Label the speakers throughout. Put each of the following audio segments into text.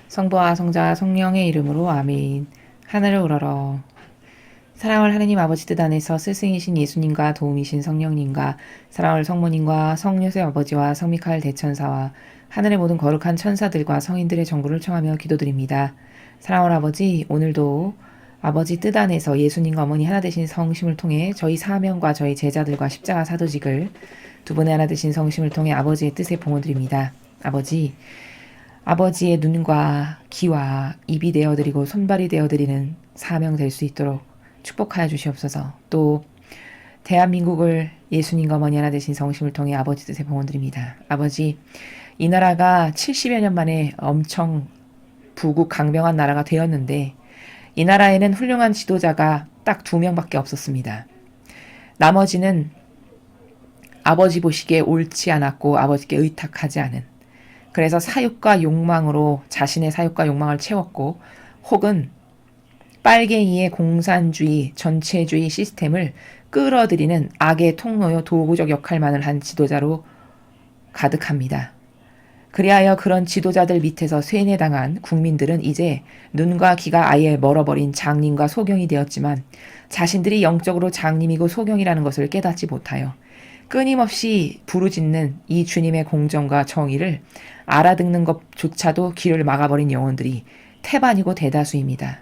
Speaker 1: 성부와 성자와 성령의 이름으로 아멘. 하늘을 우러러. 사랑을 하느님 아버지 뜻 안에서 스승이신 예수님과 도움이신 성령님과 사랑을 성모님과 성요셉 아버지와 성미카엘 대천사와 하늘의 모든 거룩한 천사들과 성인들의 정보를 청하며 기도드립니다. 사랑을 아버지, 오늘도 아버지 뜻 안에서 예수님과 어머니 하나 되신 성심을 통해 저희 사명과 저희 제자들과 십자가 사도직을 두 분의 하나 되신 성심을 통해 아버지의 뜻에 봉헌드립니다. 아버지의 눈과 귀와 입이 되어드리고 손발이 되어드리는 사명 될 수 있도록 축복하여 주시옵소서. 또 대한민국을 예수님과 어머니 하나 되신 성심을 통해 아버지 뜻에 봉헌드립니다. 아버지, 이 나라가 70여 년 만에 엄청 부국 강병한 나라가 되었는데 이 나라에는 훌륭한 지도자가 딱 2명밖에 없었습니다. 나머지는 아버지 보시기에 옳지 않았고 아버지께 의탁하지 않은, 그래서 사육과 욕망으로 자신의 사육과 욕망을 채웠고, 혹은 빨갱이의 공산주의, 전체주의 시스템을 끌어들이는 악의 통로요 도구적 역할만을 한 지도자로 가득합니다. 그리하여 그런 지도자들 밑에서 쇠뇌당한 국민들은 이제 눈과 귀가 아예 멀어버린 장님과 소경이 되었지만 자신들이 영적으로 장님이고 소경이라는 것을 깨닫지 못하여 끊임없이 부르짖는 이 주님의 공정과 정의를 알아듣는 것조차도 귀를 막아버린 영혼들이 태반이고 대다수입니다.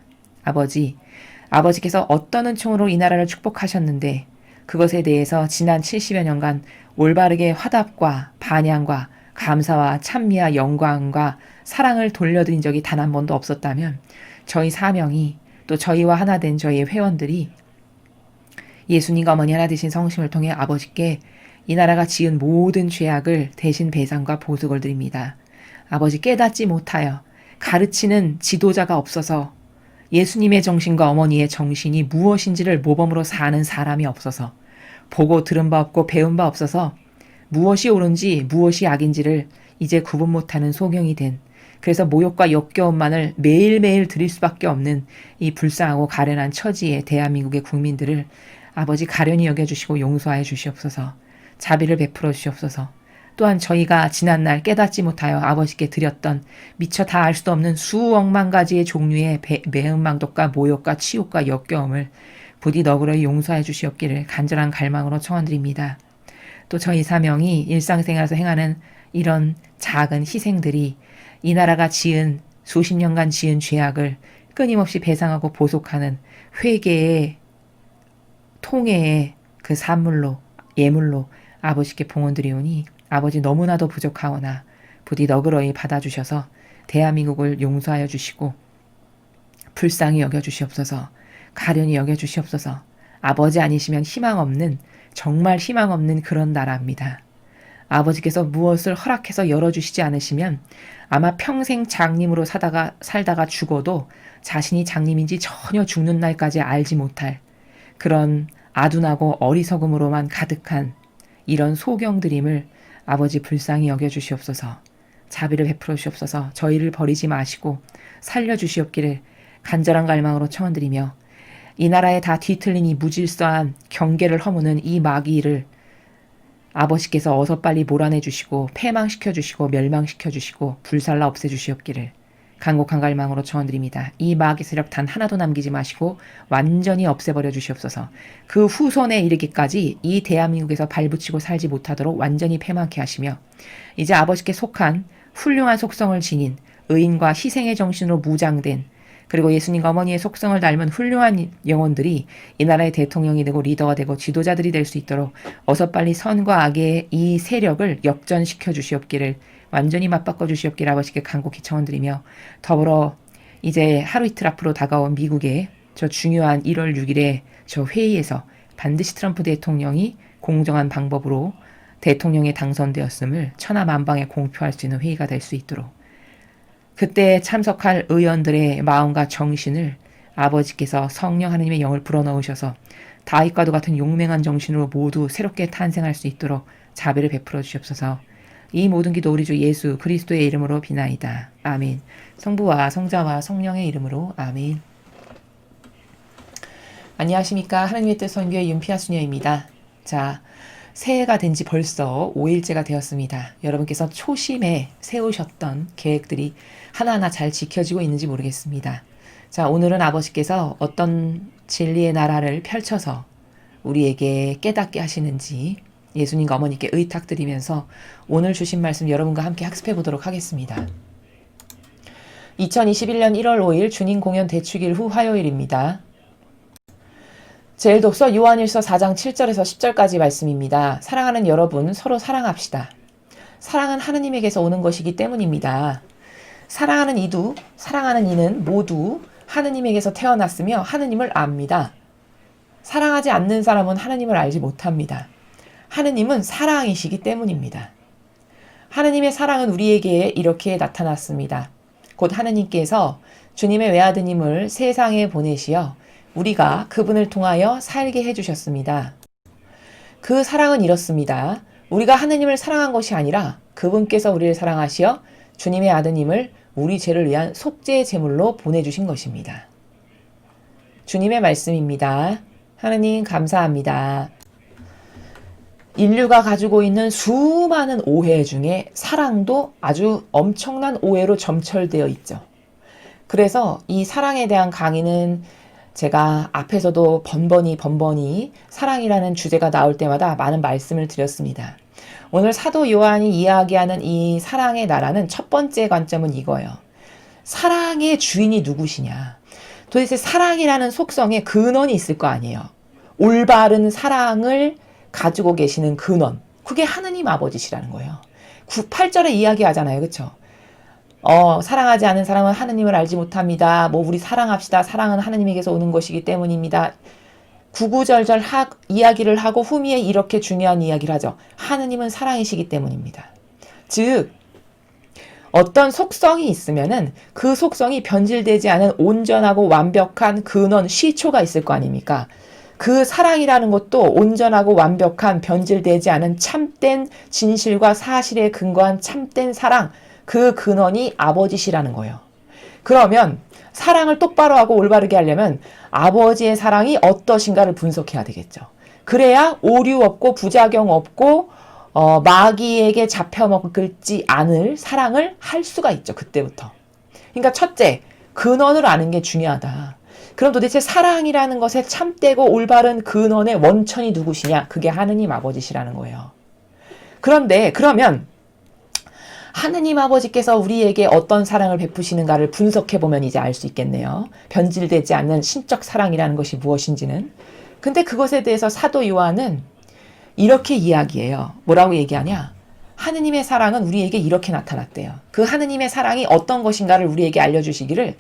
Speaker 1: 아버지께서 어떤 은총으로 이 나라를 축복하셨는데 그것에 대해서 지난 70여 년간 올바르게 화답과 반향과 감사와 찬미와 영광과 사랑을 돌려드린 적이 단 한 번도 없었다면 저희 사명이, 또 저희와 하나 된 저희의 회원들이 예수님과 어머니 하나 되신 성심을 통해 아버지께 이 나라가 지은 모든 죄악을 대신 배상과 보석을 드립니다. 아버지, 깨닫지 못하여 가르치는 지도자가 없어서, 예수님의 정신과 어머니의 정신이 무엇인지를 모범으로 사는 사람이 없어서, 보고 들은 바 없고 배운 바 없어서 무엇이 옳은지 무엇이 악인지를 이제 구분 못하는 소경이 된, 그래서 모욕과 역겨움만을 매일매일 드릴 수밖에 없는 이 불쌍하고 가련한 처지의 대한민국의 국민들을 아버지 가련히 여겨주시고 용서하여 주시옵소서. 자비를 베풀어 주시옵소서. 또한 저희가 지난날 깨닫지 못하여 아버지께 드렸던 미처 다 알 수도 없는 수억만 가지의 종류의 매운망독과 모욕과 치욕과 역겨움을 부디 너그러이 용서해 주시옵기를 간절한 갈망으로 청원드립니다. 또 저희 사명이 일상생활에서 행하는 이런 작은 희생들이 이 나라가 지은 수십 년간 지은 죄악을 끊임없이 배상하고 보속하는 회개의 통해의 그 산물로, 예물로 아버지께 봉헌드리오니 아버지, 너무나도 부족하오나 부디 너그러이 받아주셔서 대한민국을 용서하여 주시고 불쌍히 여겨주시옵소서. 가련히 여겨주시옵소서. 아버지 아니시면 희망 없는, 정말 희망 없는 그런 나라입니다. 아버지께서 무엇을 허락해서 열어주시지 않으시면 아마 평생 장님으로 살다가 죽어도 자신이 장님인지 전혀 죽는 날까지 알지 못할 그런 아둔하고 어리석음으로만 가득한 이런 소경드림을 아버지 불쌍히 여겨주시옵소서. 자비를 베풀어 주시옵소서. 저희를 버리지 마시고 살려주시옵기를 간절한 갈망으로 청원드리며, 이 나라에 다 뒤틀린 이 무질서한 경계를 허무는 이 마귀를 아버지께서 어서 빨리 몰아내 주시고 패망시켜 주시고 멸망시켜 주시고 불살라 없애 주시옵기를 간곡한 갈망으로 청원드립니다. 이 마귀 세력 단 하나도 남기지 마시고 완전히 없애버려 주시옵소서. 그 후손에 이르기까지 이 대한민국에서 발붙이고 살지 못하도록 완전히 패망케 하시며, 이제 아버지께 속한 훌륭한 속성을 지닌 의인과 희생의 정신으로 무장된, 그리고 예수님과 어머니의 속성을 닮은 훌륭한 영혼들이 이 나라의 대통령이 되고 리더가 되고 지도자들이 될 수 있도록 어서 빨리 선과 악의 이 세력을 역전시켜 주시옵기를, 완전히 맞바꿔 주시옵기를 아버지께 간곡히 청원드리며, 더불어 이제 하루 이틀 앞으로 다가온 미국의 저 중요한 1월 6일에 저 회의에서 반드시 트럼프 대통령이 공정한 방법으로 대통령에 당선되었음을 천하만방에 공표할 수 있는 회의가 될 수 있도록, 그때 참석할 의원들의 마음과 정신을 아버지께서 성령 하나님의 영을 불어넣으셔서 다윗과도 같은 용맹한 정신으로 모두 새롭게 탄생할 수 있도록 자비를 베풀어 주시옵소서. 이 모든 기도 우리 주 예수 그리스도의 이름으로 비나이다. 아멘. 성부와 성자와 성령의 이름으로 아멘. 안녕하십니까. 하나님의 뜻 선교의 윤피아 수녀입니다. 자, 새해가 된 지 벌써 5일째가 되었습니다. 여러분께서 초심에 세우셨던 계획들이 하나하나 잘 지켜지고 있는지 모르겠습니다. 자, 오늘은 아버지께서 어떤 진리의 나라를 펼쳐서 우리에게 깨닫게 하시는지 예수님과 어머니께 의탁드리면서 오늘 주신 말씀 여러분과 함께 학습해 보도록 하겠습니다. 2021년 1월 5일 주님 공연 대축일 후 화요일입니다. 제1독서 요한일서 4장 7절에서 10절까지 말씀입니다. 사랑하는 여러분, 서로 사랑합시다. 사랑은 하느님에게서 오는 것이기 때문입니다. 사랑하는 이는 모두 하느님에게서 태어났으며 하느님을 압니다. 사랑하지 않는 사람은 하느님을 알지 못합니다. 하느님은 사랑이시기 때문입니다. 하느님의 사랑은 우리에게 이렇게 나타났습니다. 곧 하느님께서 주님의 외아드님을 세상에 보내시어 우리가 그분을 통하여 살게 해주셨습니다. 그 사랑은 이렇습니다. 우리가 하느님을 사랑한 것이 아니라 그분께서 우리를 사랑하시어 주님의 아드님을 우리 죄를 위한 속죄의 제물로 보내주신 것입니다. 주님의 말씀입니다. 하느님 감사합니다. 인류가 가지고 있는 수많은 오해 중에 사랑도 아주 엄청난 오해로 점철되어 있죠. 그래서 이 사랑에 대한 강의는 제가 앞에서도 번번이 사랑이라는 주제가 나올 때마다 많은 말씀을 드렸습니다. 오늘 사도 요한이 이야기하는 이 사랑의 나라는 첫 번째 관점은 이거예요. 사랑의 주인이 누구시냐? 도대체 사랑이라는 속성에 근원이 있을 거 아니에요. 올바른 사랑을 가지고 계시는 근원. 그게 하느님 아버지시라는 거예요. 8절에 이야기하잖아요. 그렇죠? 사랑하지 않은 사람은 하느님을 알지 못합니다. 우리 사랑합시다. 사랑은 하느님에게서 오는 것이기 때문입니다. 구구절절 이야기를 하고 후미에 이렇게 중요한 이야기를 하죠. 하느님은 사랑이시기 때문입니다. 즉 어떤 속성이 있으면은 그 속성이 변질되지 않은 온전하고 완벽한 근원, 시초가 있을 거 아닙니까? 그 사랑이라는 것도 온전하고 완벽한 변질되지 않은 참된 진실과 사실에 근거한 참된 사랑, 그 근원이 아버지시라는 거예요. 그러면 사랑을 똑바로 하고 올바르게 하려면 아버지의 사랑이 어떠신가를 분석해야 되겠죠. 그래야 오류 없고 부작용 없고 마귀에게 잡혀먹을지 않을 사랑을 할 수가 있죠. 그때부터. 그러니까 첫째, 근원을 아는 게 중요하다. 그럼 도대체 사랑이라는 것의 참되고 올바른 근원의 원천이 누구시냐? 그게 하느님 아버지시라는 거예요. 그런데 그러면 하느님 아버지께서 우리에게 어떤 사랑을 베푸시는가를 분석해보면 이제 알 수 있겠네요. 변질되지 않는 신적 사랑이라는 것이 무엇인지는. 근데 그것에 대해서 사도 요한은 이렇게 이야기해요. 뭐라고 얘기하냐? 하느님의 사랑은 우리에게 이렇게 나타났대요. 그 하느님의 사랑이 어떤 것인가를 우리에게 알려주시기를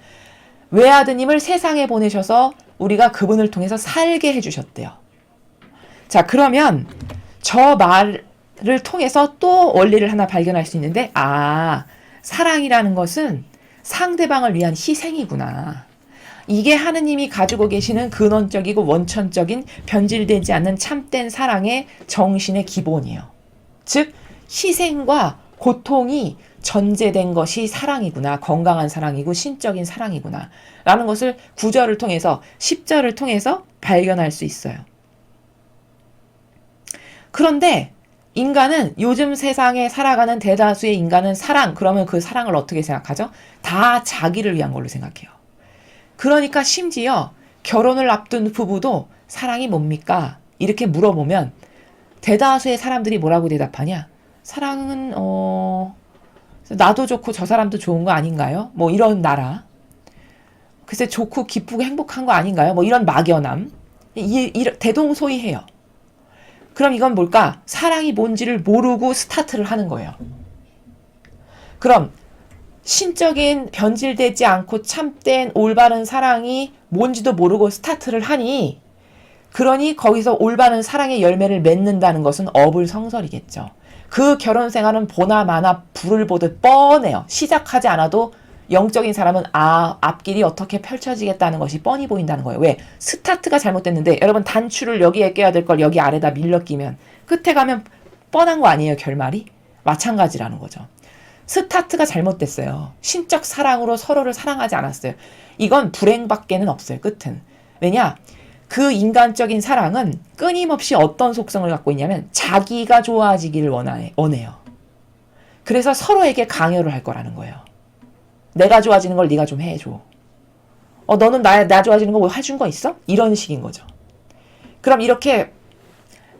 Speaker 1: 외아드님을 세상에 보내셔서 우리가 그분을 통해서 살게 해주셨대요. 자, 그러면 저 말을 통해서 또 원리를 하나 발견할 수 있는데, 사랑이라는 것은 상대방을 위한 희생이구나. 이게 하느님이 가지고 계시는 근원적이고 원천적인 변질되지 않는 참된 사랑의 정신의 기본이에요. 즉, 희생과 고통이 전제된 것이 사랑이구나. 건강한 사랑이고 신적인 사랑이구나. 라는 것을 9절을 통해서 10절을 통해서 발견할 수 있어요. 그런데 인간은 요즘 세상에 살아가는 대다수의 인간은 사랑, 그러면 그 사랑을 어떻게 생각하죠? 다 자기를 위한 걸로 생각해요. 그러니까 심지어 결혼을 앞둔 부부도 사랑이 뭡니까? 이렇게 물어보면 대다수의 사람들이 뭐라고 대답하냐? 사랑은 나도 좋고 저 사람도 좋은 거 아닌가요? 이런 나라. 글쎄 좋고 기쁘고 행복한 거 아닌가요? 이런 막연함. 대동소이해요. 그럼 이건 뭘까? 사랑이 뭔지를 모르고 스타트를 하는 거예요. 그럼 신적인 변질되지 않고 참된 올바른 사랑이 뭔지도 모르고 스타트를 하니, 그러니 거기서 올바른 사랑의 열매를 맺는다는 것은 어불성설이겠죠. 그 결혼 생활은 보나 마나 불을 보듯 뻔해요. 시작하지 않아도 영적인 사람은 앞길이 어떻게 펼쳐지겠다는 것이 뻔히 보인다는 거예요. 왜? 스타트가 잘못됐는데 여러분 단추를 여기에 껴야 될 걸 여기 아래다 밀려 끼면 끝에 가면 뻔한 거 아니에요, 결말이? 마찬가지라는 거죠. 스타트가 잘못됐어요. 신적 사랑으로 서로를 사랑하지 않았어요. 이건 불행밖에는 없어요, 끝은. 왜냐? 그 인간적인 사랑은 끊임없이 어떤 속성을 갖고 있냐면 자기가 좋아지기를 원해요. 그래서 서로에게 강요를 할 거라는 거예요. 내가 좋아지는 걸 네가 좀 해줘. 너는 나 좋아지는 거 뭐 해준 거 있어? 이런 식인 거죠. 그럼 이렇게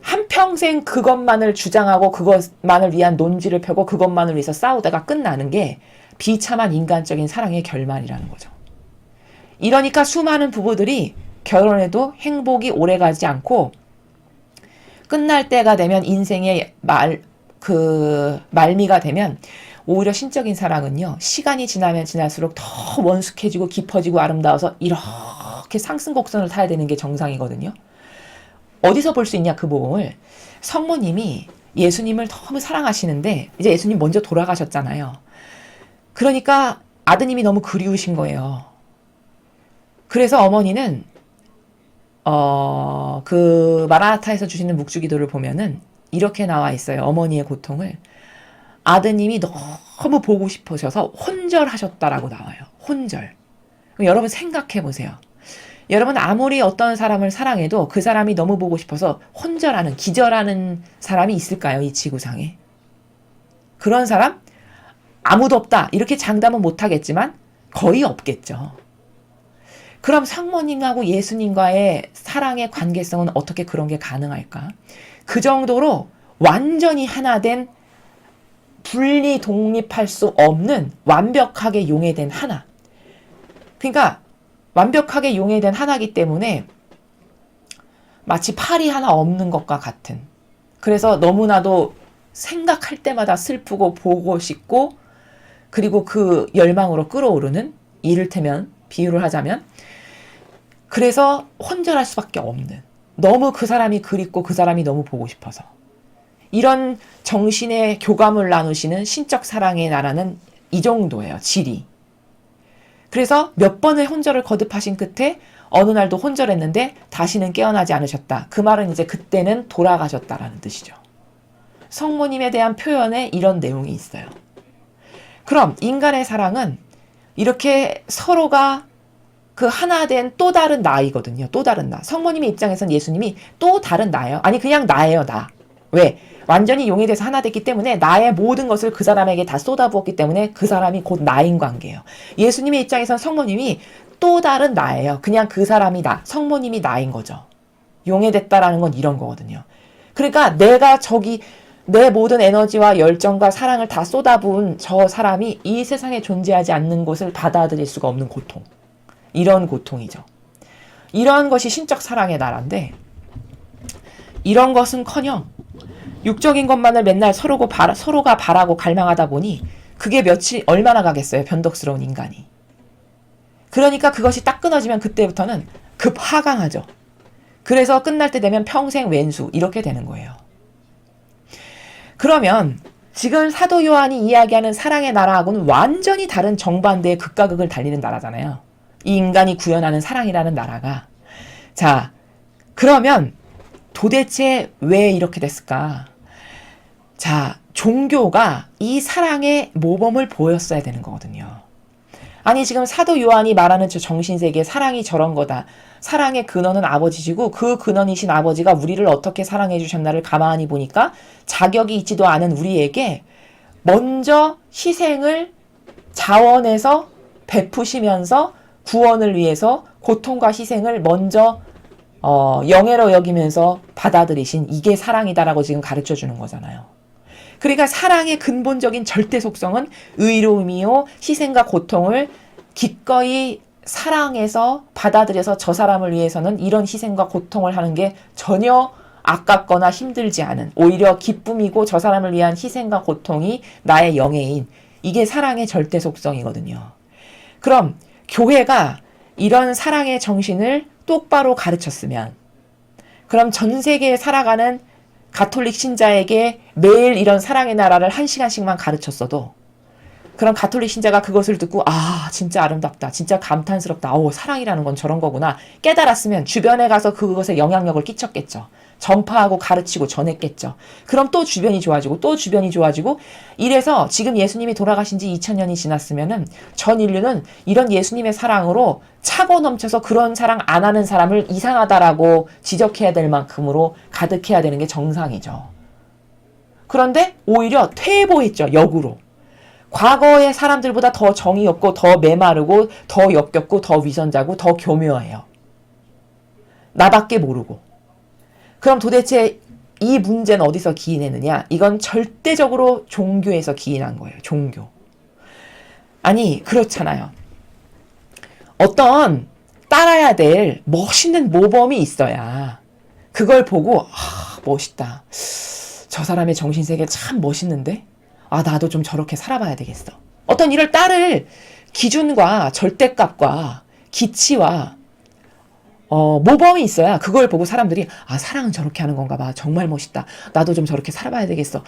Speaker 1: 한평생 그것만을 주장하고 그것만을 위한 논지를 펴고 그것만을 위해서 싸우다가 끝나는 게 비참한 인간적인 사랑의 결말이라는 거죠. 이러니까 수많은 부부들이 결혼해도 행복이 오래가지 않고 끝날 때가 되면 인생의 말미가 되면 오히려 신적인 사랑은요, 시간이 지나면 지날수록 더 원숙해지고 깊어지고 아름다워서 이렇게 상승곡선을 타야 되는 게 정상이거든요. 어디서 볼 수 있냐, 그 모범을. 성모님이 예수님을 너무 사랑하시는데 이제 예수님 먼저 돌아가셨잖아요. 그러니까 아드님이 너무 그리우신 거예요. 그래서 어머니는 그 마라나타에서 주시는 묵주기도를 보면은 이렇게 나와 있어요. 어머니의 고통을. 아드님이 너무 보고 싶으셔서 혼절하셨다라고 나와요. 혼절. 그럼 여러분 생각해 보세요. 여러분 아무리 어떤 사람을 사랑해도 그 사람이 너무 보고 싶어서 혼절하는, 기절하는 사람이 있을까요? 이 지구상에. 그런 사람? 아무도 없다. 이렇게 장담은 못하겠지만 거의 없겠죠. 그럼 성모님하고 예수님과의 사랑의 관계성은 어떻게 그런 게 가능할까? 그 정도로 완전히 하나 된 분리 독립할 수 없는 완벽하게 용해된 하나. 그러니까 완벽하게 용해된 하나이기 때문에 마치 팔이 하나 없는 것과 같은. 그래서 너무나도 생각할 때마다 슬프고 보고 싶고 그리고 그 열망으로 끌어오르는, 이를테면 비유를 하자면 그래서 혼절할 수밖에 없는, 너무 그 사람이 그립고 그 사람이 너무 보고 싶어서 이런 정신의 교감을 나누시는 신적 사랑의 나라는 이 정도예요. 질이. 그래서 몇 번의 혼절을 거듭하신 끝에 어느 날도 혼절했는데 다시는 깨어나지 않으셨다. 그 말은 이제 그때는 돌아가셨다라는 뜻이죠. 성모님에 대한 표현에 이런 내용이 있어요. 그럼 인간의 사랑은 이렇게 서로가 그 하나 된 또 다른 나이거든요. 또 다른 나. 성모님의 입장에선 예수님이 또 다른 나예요. 아니 그냥 나예요. 나. 왜? 완전히 용해돼서 하나 됐기 때문에 나의 모든 것을 그 사람에게 다 쏟아부었기 때문에 그 사람이 곧 나인 관계예요. 예수님의 입장에선 성모님이 또 다른 나예요. 그냥 그 사람이 나. 성모님이 나인 거죠. 용해됐다라는 건 이런 거거든요. 그러니까 내가 내 모든 에너지와 열정과 사랑을 다 쏟아부은 저 사람이 이 세상에 존재하지 않는 것을 받아들일 수가 없는 고통. 이런 고통이죠. 이러한 것이 신적 사랑의 나라인데 이런 것은커녕 육적인 것만을 맨날 서로가 바라고 갈망하다 보니 그게 얼마나 가겠어요. 변덕스러운 인간이. 그러니까 그것이 딱 끊어지면 그때부터는 급하강하죠. 그래서 끝날 때 되면 평생 왼수 이렇게 되는 거예요. 그러면 지금 사도 요한이 이야기하는 사랑의 나라하고는 완전히 다른 정반대의 극과 극을 달리는 나라잖아요. 이 인간이 구현하는 사랑이라는 나라가. 자, 그러면 도대체 왜 이렇게 됐을까? 자, 종교가 이 사랑의 모범을 보였어야 되는 거거든요. 아니 지금 사도 요한이 말하는 저 정신세계 사랑이 저런 거다. 사랑의 근원은 아버지시고 그 근원이신 아버지가 우리를 어떻게 사랑해 주셨나를 가만히 보니까 자격이 있지도 않은 우리에게 먼저 희생을 자원해서 베푸시면서 구원을 위해서 고통과 희생을 먼저 영예로 여기면서 받아들이신 이게 사랑이다라고 지금 가르쳐 주는 거잖아요. 그러니까 사랑의 근본적인 절대 속성은 의로움이요 희생과 고통을 기꺼이 사랑해서 받아들여서 저 사람을 위해서는 이런 희생과 고통을 하는 게 전혀 아깝거나 힘들지 않은, 오히려 기쁨이고 저 사람을 위한 희생과 고통이 나의 영예인, 이게 사랑의 절대 속성이거든요. 그럼 교회가 이런 사랑의 정신을 똑바로 가르쳤으면, 그럼 전 세계에 살아가는 가톨릭 신자에게 매일 이런 사랑의 나라를 1시간씩만 가르쳤어도 그럼 가톨릭 신자가 그것을 듣고 아 진짜 아름답다, 진짜 감탄스럽다, 사랑이라는 건 저런 거구나 깨달았으면 주변에 가서 그것에 영향력을 끼쳤겠죠. 전파하고 가르치고 전했겠죠. 그럼 또 주변이 좋아지고 또 주변이 좋아지고 이래서 지금 예수님이 돌아가신 지 2000년이 지났으면은 전 인류는 이런 예수님의 사랑으로 차고 넘쳐서 그런 사랑 안 하는 사람을 이상하다라고 지적해야 될 만큼으로 가득해야 되는 게 정상이죠. 그런데 오히려 퇴보했죠. 역으로. 과거의 사람들보다 더 정이 없고 더 메마르고 더 역겹고 더 위선자고 더 교묘해요. 나밖에 모르고. 그럼 도대체 이 문제는 어디서 기인했느냐? 이건 절대적으로 종교에서 기인한 거예요. 종교. 아니 그렇잖아요. 어떤 따라야 될 멋있는 모범이 있어야 그걸 보고 멋있다. 저 사람의 정신세계 참 멋있는데? 나도 좀 저렇게 살아봐야 되겠어. 어떤 일을 따를 기준과 절대값과 기치와 모범이 있어야 그걸 보고 사람들이 사랑은 저렇게 하는 건가 봐. 정말 멋있다. 나도 좀 저렇게 살아봐야 되겠어.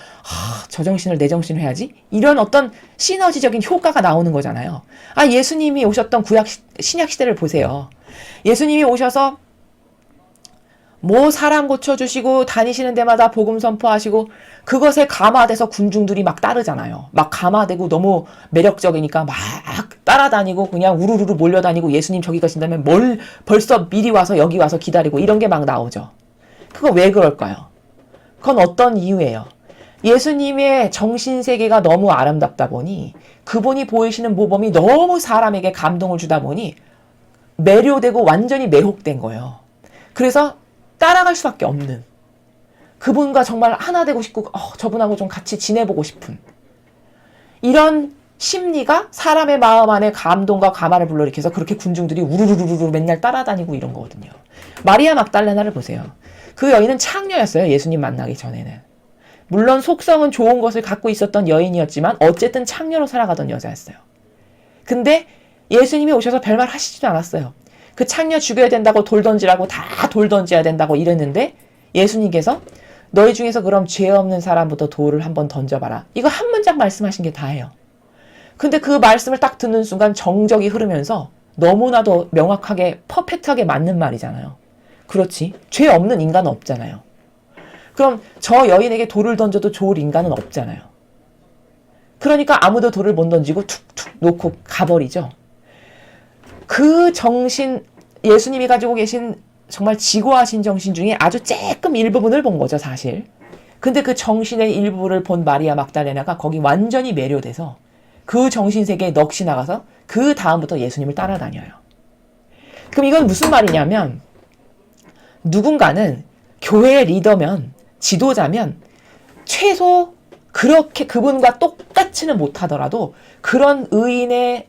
Speaker 1: 저 정신을 내 정신을 해야지. 이런 어떤 시너지적인 효과가 나오는 거잖아요. 예수님이 오셨던 신약 시대를 보세요. 예수님이 오셔서 사람 고쳐주시고 다니시는 데마다 복음 선포하시고 그것에 감화돼서 군중들이 막 따르잖아요. 막 감화되고 너무 매력적이니까 막 따라다니고 그냥 우르르르 몰려다니고 예수님 저기 가신다면 벌써 미리 와서 여기 와서 기다리고 이런 게 막 나오죠. 그거 왜 그럴까요? 그건 어떤 이유예요? 예수님의 정신세계가 너무 아름답다 보니 그분이 보이시는 모범이 너무 사람에게 감동을 주다 보니 매료되고 완전히 매혹된 거예요. 그래서 따라갈 수밖에 없는 그분과 정말 하나 되고 싶고 저분하고 좀 같이 지내보고 싶은 이런 심리가 사람의 마음 안에 감동과 감화를 불러일으켜서 그렇게 군중들이 우르르르르 맨날 따라다니고 이런 거거든요. 마리아 막달레나를 보세요. 그 여인은 창녀였어요. 예수님 만나기 전에는. 물론 속성은 좋은 것을 갖고 있었던 여인이었지만 어쨌든 창녀로 살아가던 여자였어요. 근데 예수님이 오셔서 별말 하시지도 않았어요. 그 창녀 죽여야 된다고 돌 던지라고 다 돌 던져야 된다고 이랬는데 예수님께서 너희 중에서 그럼 죄 없는 사람부터 돌을 한번 던져봐라. 이거 한 문장 말씀하신 게 다예요. 근데 그 말씀을 딱 듣는 순간 정적이 흐르면서 너무나도 명확하게 퍼펙트하게 맞는 말이잖아요. 그렇지. 죄 없는 인간은 없잖아요. 그럼 저 여인에게 돌을 던져도 좋을 인간은 없잖아요. 그러니까 아무도 돌을 못 던지고 툭툭 놓고 가버리죠. 그 정신, 예수님이 가지고 계신 정말 지고하신 정신 중에 아주 조금 일부분을 본 거죠, 사실. 근데 그 정신의 일부를 본 마리아 막달레나가 거기 완전히 매료돼서 그 정신세계에 넋이 나가서 그 다음부터 예수님을 따라다녀요. 그럼 이건 무슨 말이냐면 누군가는 교회의 리더면 지도자면 최소 그렇게 그분과 똑같이는 못하더라도 그런 의인의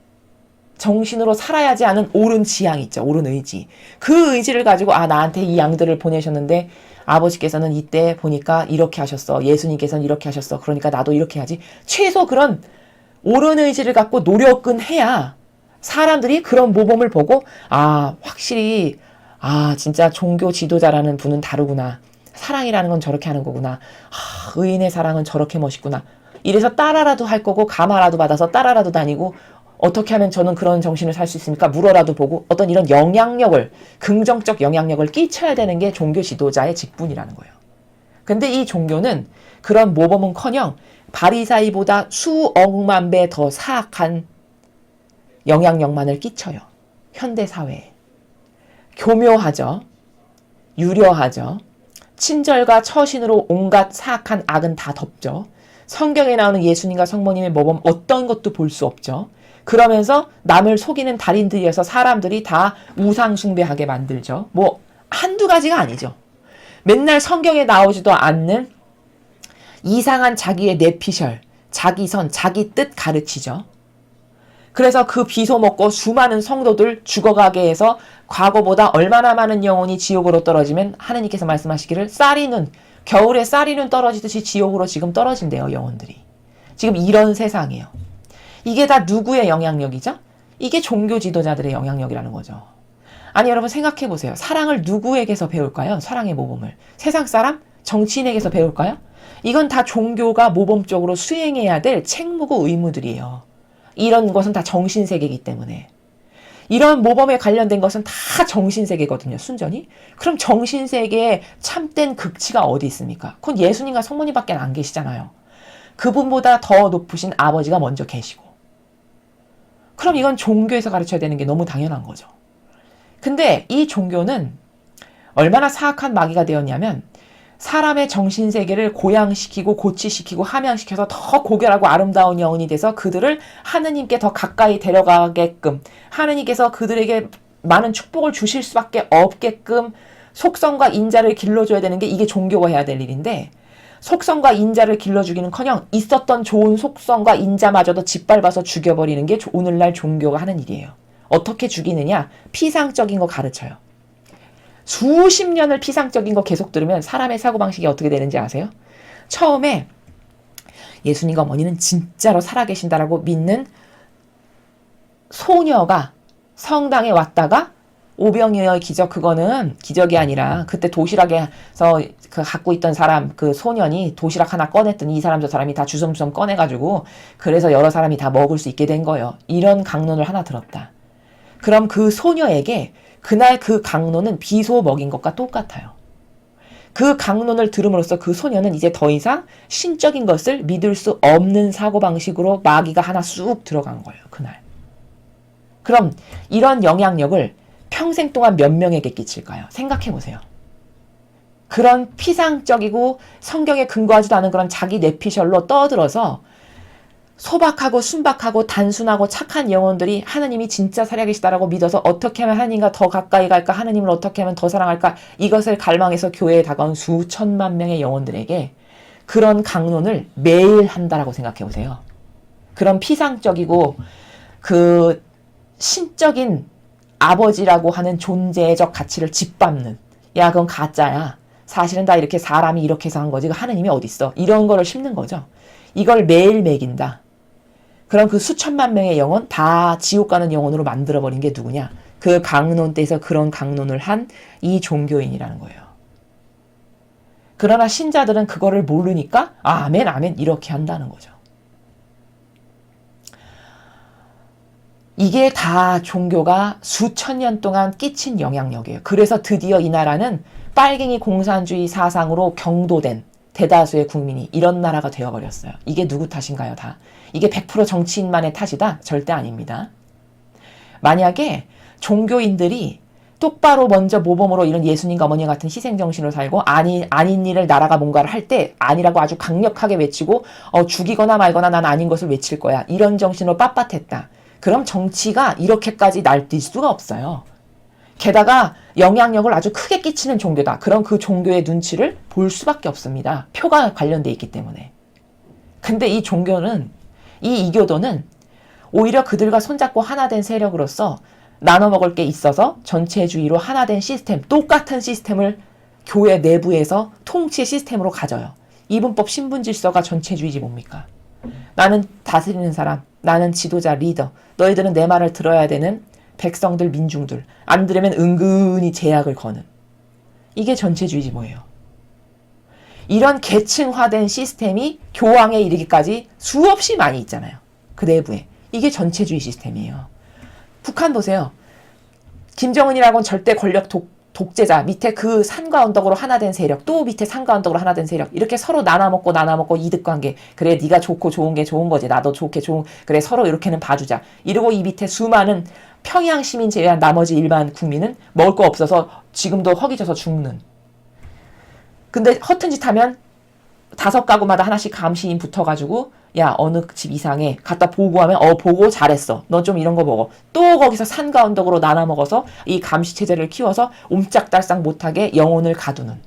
Speaker 1: 정신으로 살아야지 하는 옳은 지향이 있죠. 옳은 의지. 그 의지를 가지고 나한테 이 양들을 보내셨는데 아버지께서는 이때 보니까 이렇게 하셨어. 예수님께서는 이렇게 하셨어. 그러니까 나도 이렇게 해야지. 최소 그런 옳은 의지를 갖고 노력은 해야 사람들이 그런 모범을 보고 확실히 진짜 종교 지도자라는 분은 다르구나. 사랑이라는 건 저렇게 하는 거구나. 의인의 사랑은 저렇게 멋있구나. 이래서 따라라도 할 거고 감화라도 받아서 따라라도 다니고 어떻게 하면 저는 그런 정신을 살 수 있습니까? 물어라도 보고 어떤 이런 영향력을 긍정적 영향력을 끼쳐야 되는 게 종교 지도자의 직분이라는 거예요. 근데 이 종교는 그런 모범은커녕 바리사이보다 수억만 배 더 사악한 영향력만을 끼쳐요. 현대사회에. 교묘하죠. 유려하죠. 친절과 처신으로 온갖 사악한 악은 다 덮죠. 성경에 나오는 예수님과 성모님의 모범 어떤 것도 볼 수 없죠. 그러면서 남을 속이는 달인들이어서 사람들이 다 우상 숭배하게 만들죠. 한두 가지가 아니죠. 맨날 성경에 나오지도 않는 이상한 자기의 뇌피셜, 자기 선, 자기 뜻 가르치죠. 그래서 그 비소 먹고 수많은 성도들 죽어가게 해서 과거보다 얼마나 많은 영혼이 지옥으로 떨어지면 하느님께서 말씀하시기를 겨울에 쌀이 눈 떨어지듯이 지옥으로 지금 떨어진대요, 영혼들이. 지금 이런 세상이에요. 이게 다 누구의 영향력이죠? 이게 종교 지도자들의 영향력이라는 거죠. 아니 여러분 생각해 보세요. 사랑을 누구에게서 배울까요? 사랑의 모범을. 세상 사람? 정치인에게서 배울까요? 이건 다 종교가 모범적으로 수행해야 될 책무고 의무들이에요. 이런 것은 다 정신세계이기 때문에. 이런 모범에 관련된 것은 다 정신세계거든요, 순전히. 그럼 정신세계에 참된 극치가 어디 있습니까? 그건 예수님과 성모님밖에 안 계시잖아요. 그분보다 더 높으신 아버지가 먼저 계시고. 그럼 이건 종교에서 가르쳐야 되는 게 너무 당연한 거죠. 근데 이 종교는 얼마나 사악한 마귀가 되었냐면 사람의 정신세계를 고양시키고 고치시키고 함양시켜서 더 고결하고 아름다운 영혼이 돼서 그들을 하느님께 더 가까이 데려가게끔 하느님께서 그들에게 많은 축복을 주실 수밖에 없게끔 속성과 인자를 길러줘야 되는 게 이게 종교가 해야 될 일인데 속성과 인자를 길러주기는커녕 있었던 좋은 속성과 인자마저도 짓밟아서 죽여버리는 게 오늘날 종교가 하는 일이에요. 어떻게 죽이느냐? 피상적인 거 가르쳐요. 수십 년을 피상적인 거 계속 들으면 사람의 사고방식이 어떻게 되는지 아세요? 처음에 예수님과 어머니는 진짜로 살아계신다라고 믿는 소녀가 성당에 왔다가 오병이어의 기적, 그거는 기적이 아니라 그때 도시락에서 그 갖고 있던 사람, 그 소년이 도시락 하나 꺼냈더니 이 사람 저 사람이 다 주섬주섬 꺼내가지고 그래서 여러 사람이 다 먹을 수 있게 된 거예요. 이런 강론을 하나 들었다. 그럼 그 소녀에게 그날 그 강론은 비소 먹인 것과 똑같아요. 그 강론을 들음으로써 그 소녀는 이제 더 이상 신적인 것을 믿을 수 없는 사고방식으로 마귀가 하나 쑥 들어간 거예요. 그날. 그럼 이런 영향력을 평생 동안 몇 명에게 끼칠까요? 생각해 보세요. 그런 피상적이고 성경에 근거하지도 않은 그런 자기 뇌피셜로 떠들어서 소박하고 순박하고 단순하고 착한 영혼들이 하나님이 진짜 살아계시다라고 믿어서 어떻게 하면 하나님과 더 가까이 갈까, 하나님을 어떻게 하면 더 사랑할까, 이것을 갈망해서 교회에 다가온 수천만 명의 영혼들에게 그런 강론을 매일 한다라고 생각해 보세요. 그런 피상적이고 그 신적인 아버지라고 하는 존재적 가치를 짓밟는, 야 그건 가짜야, 사실은 다 이렇게 사람이 이렇게 해서 한 거지 하느님이 어딨어, 이런 거를 심는 거죠. 이걸 매일 매긴다. 그럼 그 수천만 명의 영혼 다 지옥 가는 영혼으로 만들어버린 게 누구냐? 그 강론 때에서 그런 강론을 한 이 종교인이라는 거예요. 그러나 신자들은 그거를 모르니까 아멘 아멘 이렇게 한다는 거죠. 이게 다 종교가 수천 년 동안 끼친 영향력이에요. 그래서 드디어 이 나라는 빨갱이 공산주의 사상으로 경도된 대다수의 국민이 이런 나라가 되어버렸어요. 이게 누구 탓인가요? 다. 이게 100% 정치인만의 탓이다? 절대 아닙니다. 만약에 종교인들이 똑바로 먼저 모범으로 이런 예수님과 어머니 같은 희생정신으로 살고 아닌 일을 나라가 뭔가를 할 때 아니라고 아주 강력하게 외치고 죽이거나 말거나 난 아닌 것을 외칠 거야. 이런 정신으로 빳빳했다. 그럼 정치가 이렇게까지 날뛸 수가 없어요. 게다가 영향력을 아주 크게 끼치는 종교다. 그럼 그 종교의 눈치를 볼 수밖에 없습니다. 표가 관련돼 있기 때문에. 근데 이 종교는, 이 이교도는 오히려 그들과 손잡고 하나 된 세력으로서 나눠 먹을 게 있어서 전체주의로 하나 된 시스템, 똑같은 시스템을 교회 내부에서 통치의 시스템으로 가져요. 이분법 신분질서가 전체주의지 뭡니까? 나는 다스리는 사람, 나는 지도자, 리더, 너희들은 내 말을 들어야 되는 백성들, 민중들, 안 들으면 은근히 제약을 거는, 이게 전체주의지 뭐예요. 이런 계층화된 시스템이 교황에 이르기까지 수없이 많이 있잖아요. 그 내부에. 이게 전체주의 시스템이에요. 북한 보세요. 김정은이라고는 절대 권력 독재자, 밑에 그 산과 언덕으로 하나 된 세력, 또 밑에 산과 언덕으로 하나 된 세력, 이렇게 서로 나눠먹고 이득관계. 그래 네가 좋고 좋은 게 좋은 거지, 나도 좋게 좋은, 그래 서로 이렇게는 봐주자. 이러고 이 밑에 수많은 평양 시민 제외한 나머지 일반 국민은 먹을 거 없어서 지금도 허기져서 죽는. 근데 허튼 짓 하면 5가구마다 하나씩 감시인 붙어가지고 야 어느 집 이상에 갖다 보고하면 보고 잘했어, 너 좀 이런 거 먹어. 또 거기서 산과 언덕으로 나눠 먹어서 이 감시체제를 키워서 옴짝달싹 못하게 영혼을 가두는,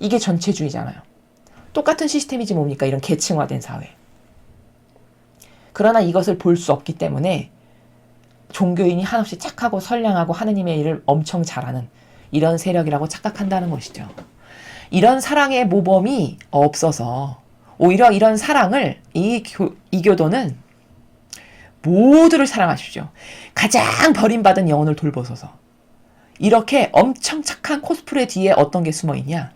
Speaker 1: 이게 전체주의잖아요. 똑같은 시스템이지 뭡니까, 이런 계층화된 사회. 그러나 이것을 볼 수 없기 때문에 종교인이 한없이 착하고 선량하고 하느님의 일을 엄청 잘하는 이런 세력이라고 착각한다는 것이죠. 이런 사랑의 모범이 없어서 오히려 이런 사랑을 이 교도는 모두를 사랑하십시오. 가장 버림받은 영혼을 돌보소서. 이렇게 엄청 착한 코스프레 뒤에 어떤 게 숨어있냐.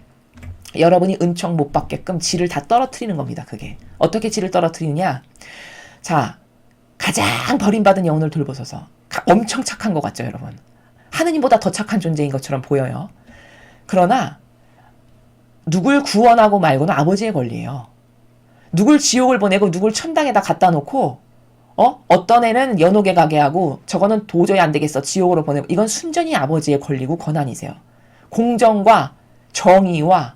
Speaker 1: 여러분이 은총 못 받게끔 질을 다 떨어뜨리는 겁니다. 그게. 어떻게 질을 떨어뜨리느냐. 자, 가장 버림받은 영혼을 돌보소서. 엄청 착한 것 같죠, 여러분? 하느님보다 더 착한 존재인 것처럼 보여요. 그러나 누굴 구원하고 말고는 아버지의 권리예요. 누굴 지옥을 보내고 누굴 천당에다 갖다 놓고 어떤 애는 연옥에 가게 하고 저거는 도저히 안 되겠어 지옥으로 보내고, 이건 순전히 아버지의 권리고 권한이세요. 공정과 정의와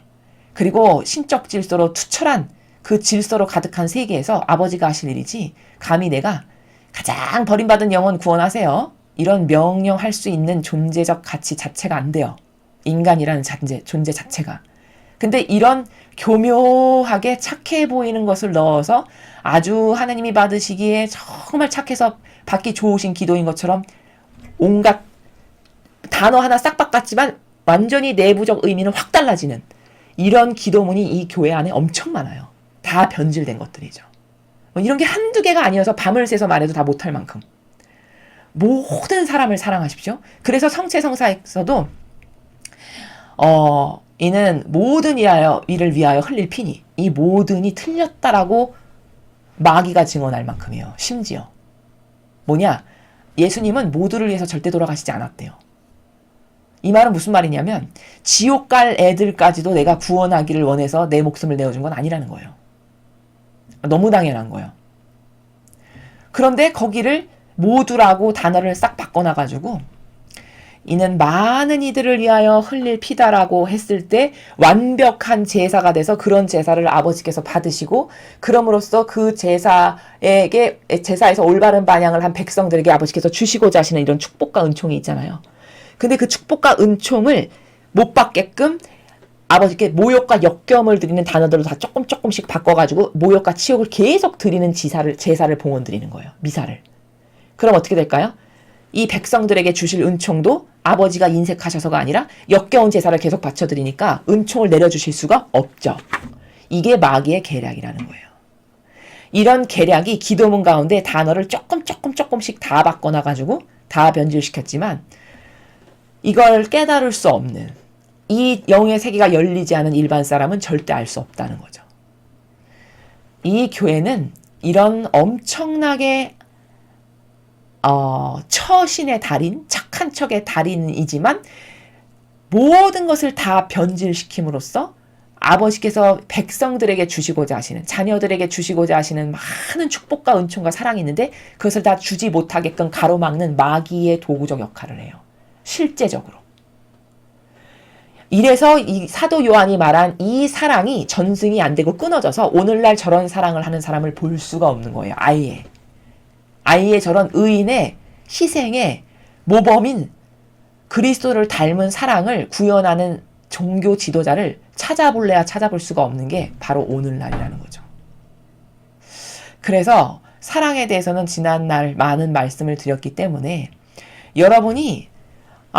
Speaker 1: 그리고 신적 질서로 투철한 그 질서로 가득한 세계에서 아버지가 하실 일이지, 감히 내가 가장 버림받은 영혼 구원하세요, 이런 명령할 수 있는 존재적 가치 자체가 안 돼요. 인간이라는 존재 자체가. 근데 이런 교묘하게 착해 보이는 것을 넣어서 아주 하나님이 받으시기에 정말 착해서 받기 좋으신 기도인 것처럼 온갖 단어 하나 싹 바꿨지만 완전히 내부적 의미는 확 달라지는 이런 기도문이 이 교회 안에 엄청 많아요. 다 변질된 것들이죠. 이런 게 한두 개가 아니어서 밤을 새서 말해도 다 못할 만큼 모든 사람을 사랑하십시오. 그래서 성체성사에서도 이는 모든 이를 위하여 흘릴 피니, 이 모든이 틀렸다라고 마귀가 증언할 만큼이에요. 심지어 뭐냐, 예수님은 모두를 위해서 절대 돌아가시지 않았대요. 이 말은 무슨 말이냐면 지옥 갈 애들까지도 내가 구원하기를 원해서 내 목숨을 내어준 건 아니라는 거예요. 너무 당연한 거예요. 그런데 거기를 모두라고 단어를 싹 바꿔놔가지고 이는 많은 이들을 위하여 흘릴 피다라고 했을 때 완벽한 제사가 돼서 그런 제사를 아버지께서 받으시고, 그럼으로써 그 제사에서 올바른 반향을 한 백성들에게 아버지께서 주시고자 하시는 이런 축복과 은총이 있잖아요. 근데 그 축복과 은총을 못 받게끔 아버지께 모욕과 역경을 드리는 단어들을 다 조금씩 바꿔가지고 모욕과 치욕을 계속 드리는 제사를 봉헌 드리는 거예요. 미사를. 그럼 어떻게 될까요? 이 백성들에게 주실 은총도 아버지가 인색하셔서가 아니라 역겨운 제사를 계속 바쳐드리니까 은총을 내려주실 수가 없죠. 이게 마귀의 계략이라는 거예요. 이런 계략이 기도문 가운데 단어를 조금씩 다 바꿔놔가지고 다 변질시켰지만 이걸 깨달을 수 없는, 이 영의 세계가 열리지 않은 일반 사람은 절대 알 수 없다는 거죠. 이 교회는 이런 엄청나게 처신의 달인, 착한 척의 달인이지만 모든 것을 다 변질시킴으로써 아버지께서 백성들에게 주시고자 하시는, 자녀들에게 주시고자 하시는 많은 축복과 은총과 사랑이 있는데 그것을 다 주지 못하게끔 가로막는 마귀의 도구적 역할을 해요. 실제적으로. 이래서 이 사도 요한이 말한 이 사랑이 전승이 안 되고 끊어져서 오늘날 저런 사랑을 하는 사람을 볼 수가 없는 거예요. 아예 저런 의인의 희생의 모범인 그리스도를 닮은 사랑을 구현하는 종교 지도자를 찾아볼래야 찾아볼 수가 없는 게 바로 오늘날이라는 거죠. 그래서 사랑에 대해서는 지난날 많은 말씀을 드렸기 때문에 여러분이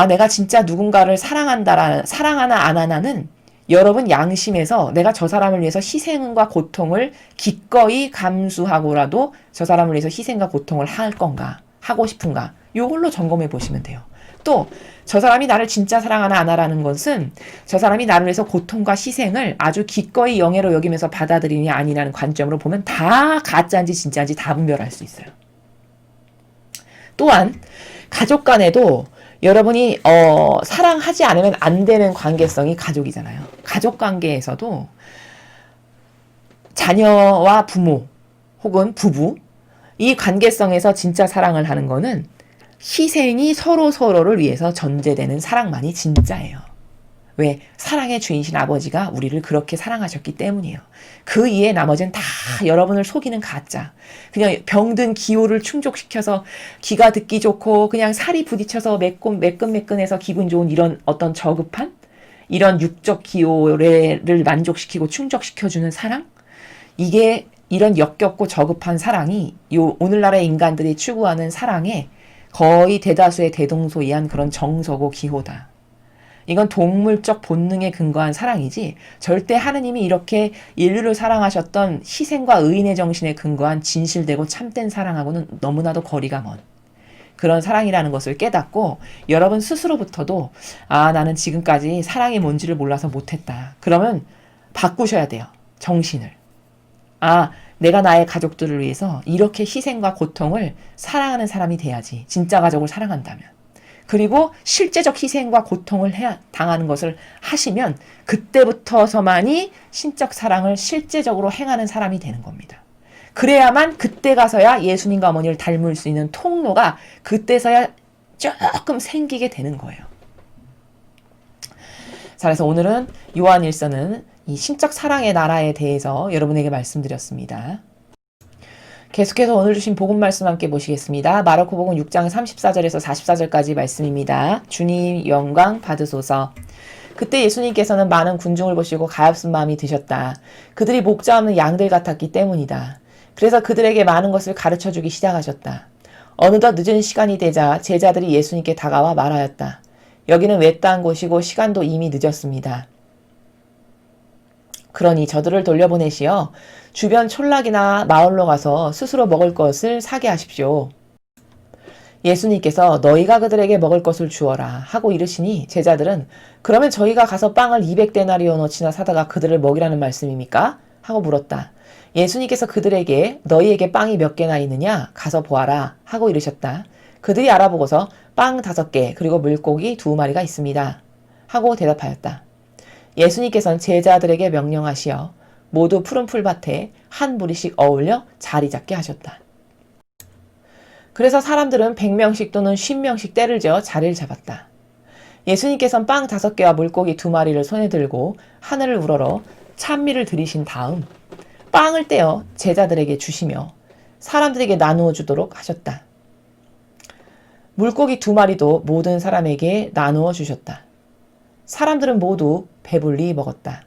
Speaker 1: 내가 진짜 누군가를 사랑하나 안 하나는 여러분 양심에서 내가 저 사람을 위해서 희생과 고통을 기꺼이 감수하고라도 저 사람을 위해서 희생과 고통을 할 건가, 하고 싶은가, 이걸로 점검해 보시면 돼요. 또 저 사람이 나를 진짜 사랑하나 안 하라는 것은 저 사람이 나를 위해서 고통과 희생을 아주 기꺼이 영예로 여기면서 받아들이냐 아니냐는 관점으로 보면 다 가짜인지 진짜인지 다 분별할 수 있어요. 또한 가족 간에도 여러분이 사랑하지 않으면 안 되는 관계성이 가족이잖아요. 가족 관계에서도 자녀와 부모 혹은 부부, 이 관계성에서 진짜 사랑을 하는 거는 희생이 서로를 위해서 전제되는 사랑만이 진짜예요. 왜? 사랑의 주인이신 아버지가 우리를 그렇게 사랑하셨기 때문이에요. 그 이외에 나머지는 다 여러분을 속이는 가짜. 그냥 병든 기호를 충족시켜서 귀가 듣기 좋고 그냥 살이 부딪혀서 매끈매끈해서 기분 좋은 이런 어떤 저급한 이런 육적 기호를 만족시키고 충족시켜주는 사랑? 이게 이런 역겹고 저급한 사랑이 오늘날의 인간들이 추구하는 사랑의 거의 대다수의 대동소이한 그런 정서고 기호다. 이건 동물적 본능에 근거한 사랑이지 절대 하느님이 이렇게 인류를 사랑하셨던 희생과 의인의 정신에 근거한 진실되고 참된 사랑하고는 너무나도 거리가 먼 그런 사랑이라는 것을 깨닫고 여러분 스스로부터도 나는 지금까지 사랑이 뭔지를 몰라서 못했다. 그러면 바꾸셔야 돼요. 정신을. 내가 나의 가족들을 위해서 이렇게 희생과 고통을 사랑하는 사람이 돼야지. 진짜 가족을 사랑한다면. 그리고 실제적 희생과 고통을 당하는 것을 하시면 그때부터서만이 신적 사랑을 실제적으로 행하는 사람이 되는 겁니다. 그래야만 그때 가서야 예수님과 어머니를 닮을 수 있는 통로가 그때서야 조금 생기게 되는 거예요. 자, 그래서 오늘은 요한일서는 이 신적 사랑의 나라에 대해서 여러분에게 말씀드렸습니다. 계속해서 오늘 주신 복음 말씀 함께 보시겠습니다. 마르코 복음 6장 34절에서 44절까지 말씀입니다. 주님 영광 받으소서. 그때 예수님께서는 많은 군중을 보시고 가엾은 마음이 드셨다. 그들이 목자 없는 양들 같았기 때문이다. 그래서 그들에게 많은 것을 가르쳐주기 시작하셨다. 어느덧 늦은 시간이 되자 제자들이 예수님께 다가와 말하였다. 여기는 외딴 곳이고 시간도 이미 늦었습니다. 그러니 저들을 돌려보내시어 주변 촌락이나 마을로 가서 스스로 먹을 것을 사게 하십시오. 예수님께서 너희가 그들에게 먹을 것을 주어라 하고 이르시니 제자들은 그러면 저희가 가서 빵을 200데나리오너치나 사다가 그들을 먹이라는 말씀입니까? 하고 물었다. 예수님께서 그들에게 너희에게 빵이 몇 개나 있느냐? 가서 보아라 하고 이르셨다. 그들이 알아보고서 빵 5개 그리고 물고기 2마리가 있습니다. 하고 대답하였다. 예수님께서는 제자들에게 명령하시어 모두 푸른 풀밭에 한 무리씩 어울려 자리 잡게 하셨다. 그래서 사람들은 100명씩 또는 50명씩 때를 지어 자리를 잡았다. 예수님께서는 빵 5개와 물고기 2마리를 손에 들고 하늘을 우러러 찬미를 드리신 다음 빵을 떼어 제자들에게 주시며 사람들에게 나누어 주도록 하셨다. 물고기 2마리도 모든 사람에게 나누어 주셨다. 사람들은 모두 배불리 먹었다.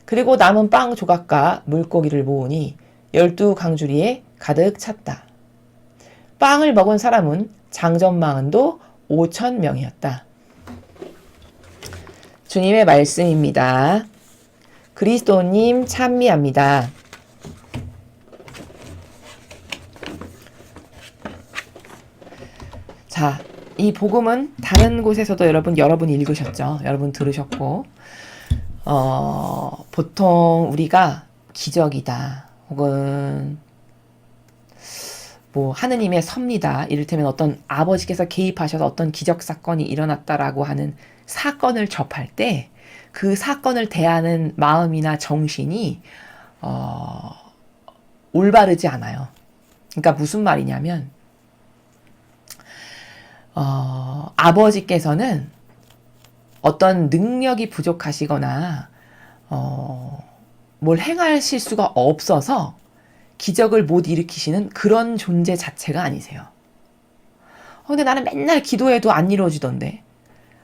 Speaker 1: 그리고 남은 빵 조각과 물고기를 모으니 12강주리에 가득 찼다. 빵을 먹은 사람은 장전망은도 5,000명이었다. 주님의 말씀입니다. 그리스도님 찬미합니다. 자, 이 복음은 다른 곳에서도 여러분 읽으셨죠? 여러분 들으셨고 보통 우리가 기적이다 혹은 뭐 하느님의 섭니다. 이를테면 어떤 아버지께서 개입하셔서 어떤 기적 사건이 일어났다라고 하는 사건을 접할 때 그 사건을 대하는 마음이나 정신이 올바르지 않아요. 그러니까 무슨 말이냐면 아버지께서는 어떤 능력이 부족하시거나 뭘 행하실 수가 없어서 기적을 못 일으키시는 그런 존재 자체가 아니세요. 근데 나는 맨날 기도해도 안 이루어지던데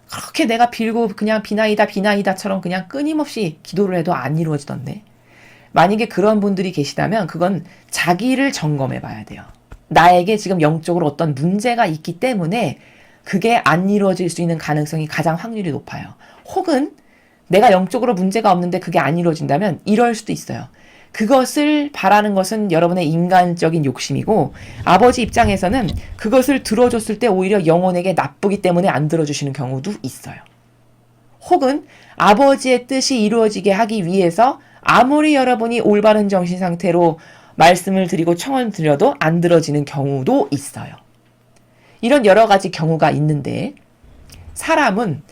Speaker 1: 그렇게 내가 빌고 그냥 비나이다처럼 그냥 끊임없이 기도를 해도 안 이루어지던데 만약에 그런 분들이 계시다면 그건 자기를 점검해 봐야 돼요. 나에게 지금 영적으로 어떤 문제가 있기 때문에 그게 안 이루어질 수 있는 가능성이 가장 확률이 높아요. 혹은 내가 영적으로 문제가 없는데 그게 안 이루어진다면 이럴 수도 있어요. 그것을 바라는 것은 여러분의 인간적인 욕심이고 아버지 입장에서는 그것을 들어줬을 때 오히려 영혼에게 나쁘기 때문에 안 들어주시는 경우도 있어요. 혹은 아버지의 뜻이 이루어지게 하기 위해서 아무리 여러분이 올바른 정신 상태로 말씀을 드리고 청을 드려도 안 들어지는 경우도 있어요. 이런 여러 가지 경우가 있는데 사람은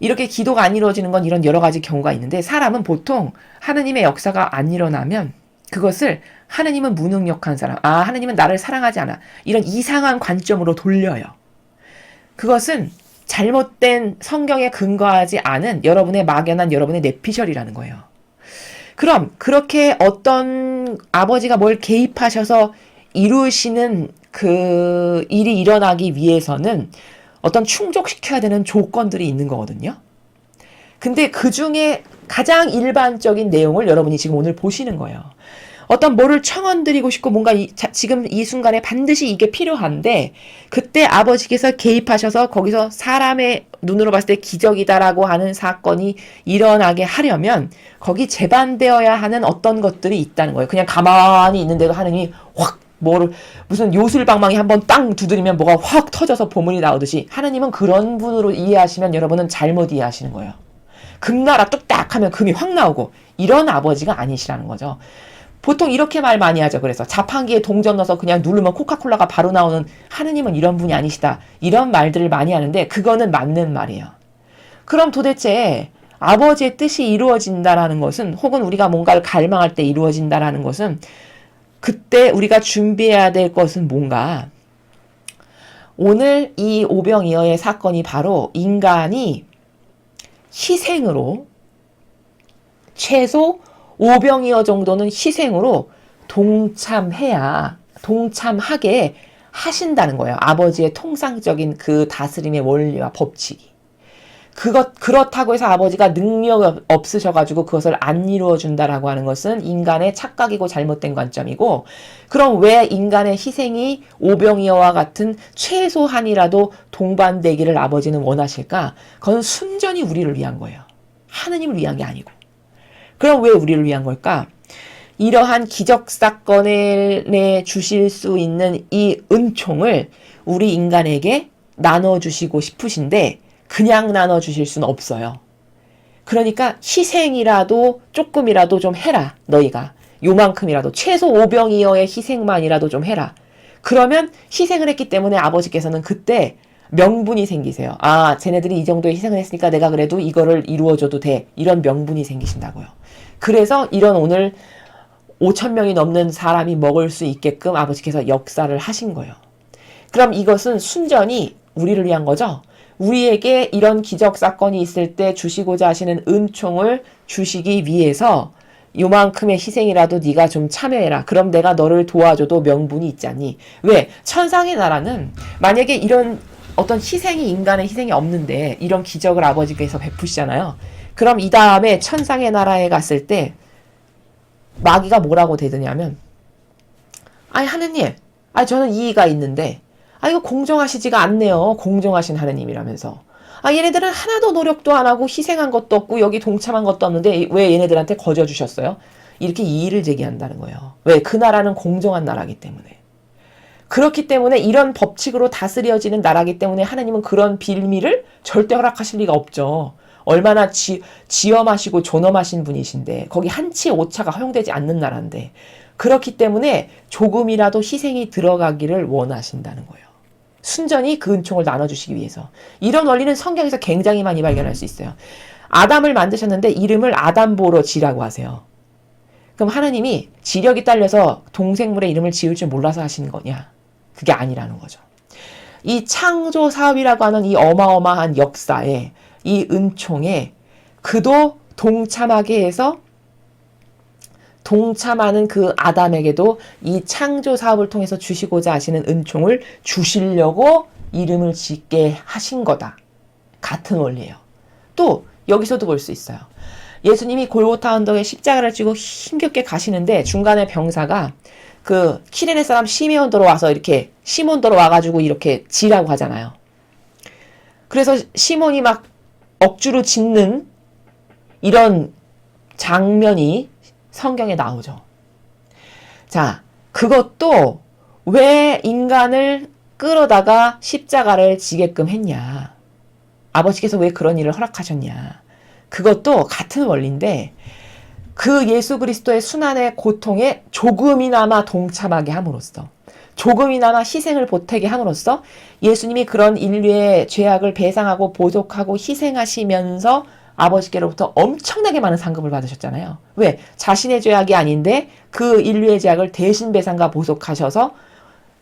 Speaker 1: 이렇게 기도가 안 이루어지는 건 이런 여러 가지 경우가 있는데 사람은 보통 하느님의 역사가 안 일어나면 그것을 하느님은 무능력한 사람, 하느님은 나를 사랑하지 않아. 이런 이상한 관점으로 돌려요. 그것은 잘못된 성경에 근거하지 않은 여러분의 막연한 여러분의 뇌피셜이라는 거예요. 그럼 그렇게 어떤 아버지가 뭘 개입하셔서 이루시는 그 일이 일어나기 위해서는 어떤 충족시켜야 되는 조건들이 있는 거거든요. 근데 그 중에 가장 일반적인 내용을 여러분이 지금 오늘 보시는 거예요. 어떤 뭐를 청원드리고 싶고 뭔가 지금 이 순간에 반드시 이게 필요한데 그때 아버지께서 개입하셔서 거기서 사람의 눈으로 봤을 때 기적이다라고 하는 사건이 일어나게 하려면 거기 재반되어야 하는 어떤 것들이 있다는 거예요. 그냥 가만히 있는데도 하느님이 확 무슨 요술방망이 한번 땅 두드리면 뭐가 확 터져서 보물이 나오듯이 하느님은 그런 분으로 이해하시면 여러분은 잘못 이해하시는 거예요. 금나라 뚝딱 하면 금이 확 나오고 이런 아버지가 아니시라는 거죠. 보통 이렇게 말 많이 하죠. 그래서 자판기에 동전 넣어서 그냥 누르면 코카콜라가 바로 나오는 하느님은 이런 분이 아니시다. 이런 말들을 많이 하는데 그거는 맞는 말이에요. 그럼 도대체 아버지의 뜻이 이루어진다라는 것은, 혹은 우리가 뭔가를 갈망할 때 이루어진다라는 것은, 그때 우리가 준비해야 될 것은 뭔가? 오늘 이 오병이어의 사건이 바로 인간이 희생으로, 최소 오병이어 정도는 희생으로 동참하게 하신다는 거예요. 아버지의 통상적인 그 다스림의 원리와 법칙이. 그렇다고 해서 아버지가 능력이 없으셔가지고 그것을 안 이루어준다라고 하는 것은 인간의 착각이고 잘못된 관점이고, 그럼 왜 인간의 희생이 오병이어와 같은 최소한이라도 동반되기를 아버지는 원하실까? 그건 순전히 우리를 위한 거예요. 하느님을 위한 게 아니고. 그럼 왜 우리를 위한 걸까? 이러한 기적사건을 내 주실 수 있는 이 은총을 우리 인간에게 나눠주시고 싶으신데 그냥 나눠주실 수는 없어요. 그러니까 희생이라도 조금이라도 좀 해라. 너희가 요만큼이라도 최소 오병이어의 희생만이라도 좀 해라. 그러면 희생을 했기 때문에 아버지께서는 그때 명분이 생기세요. 아, 쟤네들이 이 정도의 희생을 했으니까 내가 그래도 이거를 이루어줘도 돼. 이런 명분이 생기신다고요. 그래서 이런 오늘 5,000명이 넘는 사람이 먹을 수 있게끔 아버지께서 역사를 하신 거예요. 그럼 이것은 순전히 우리를 위한 거죠. 우리에게 이런 기적 사건이 있을 때 주시고자 하시는 은총을 주시기 위해서 요만큼의 희생이라도 네가 좀 참여해라. 그럼 내가 너를 도와줘도 명분이 있잖니. 왜? 천상의 나라는 만약에 이런 어떤 희생이, 인간의 희생이 없는데 이런 기적을 아버지께서 베푸시잖아요. 그럼 이 다음에 천상의 나라에 갔을 때 마귀가 뭐라고 대드냐면, 아니 하느님, 아니 저는 이의가 있는데 이거 공정하시지가 않네요. 공정하신 하느님이라면서. 얘네들은 하나도 노력도 안 하고 희생한 것도 없고 여기 동참한 것도 없는데 왜 얘네들한테 거저 주셨어요? 이렇게 이의를 제기한다는 거예요. 왜? 그 나라는 공정한 나라이기 때문에. 그렇기 때문에 이런 법칙으로 다스려지는 나라이기 때문에 하느님은 그런 빌미를 절대 허락하실 리가 없죠. 얼마나 지엄하시고 존엄하신 분이신데 거기 한치 오차가 허용되지 않는 나라인데, 그렇기 때문에 조금이라도 희생이 들어가기를 원하신다는 거예요. 순전히 그 은총을 나눠주시기 위해서. 이런 원리는 성경에서 굉장히 많이 발견할 수 있어요. 아담을 만드셨는데 이름을 아담보로 지라고 하세요. 그럼 하느님이 지력이 딸려서 동생물의 이름을 지을 줄 몰라서 하신 거냐? 그게 아니라는 거죠. 이 창조 사업이라고 하는 이 어마어마한 역사에, 이 은총에 그도 동참하게 해서 동참하는 그 아담에게도 이 창조 사업을 통해서 주시고자 하시는 은총을 주시려고 이름을 짓게 하신 거다. 같은 원리예요. 또 여기서도 볼 수 있어요. 예수님이 골고타 언덕에 십자가를 지고 힘겹게 가시는데 중간에 병사가 그 키레네 사람 시몬도로 와서 이렇게 시몬도로 와가지고 이렇게 지라고 하잖아요. 그래서 시몬이 막 억지로 짖는 이런 장면이 성경에 나오죠. 자, 그것도 왜 인간을 끌어다가 십자가를 지게끔 했냐? 아버지께서 왜 그런 일을 허락하셨냐? 그것도 같은 원리인데 그 예수 그리스도의 순환의 고통에 조금이나마 동참하게 함으로써, 조금이나마 희생을 보태게 함으로써 예수님이 그런 인류의 죄악을 배상하고 보속하고 희생하시면서 아버지께로부터 엄청나게 많은 상급을 받으셨잖아요. 왜? 자신의 죄악이 아닌데 그 인류의 죄악을 대신 배상과 보속하셔서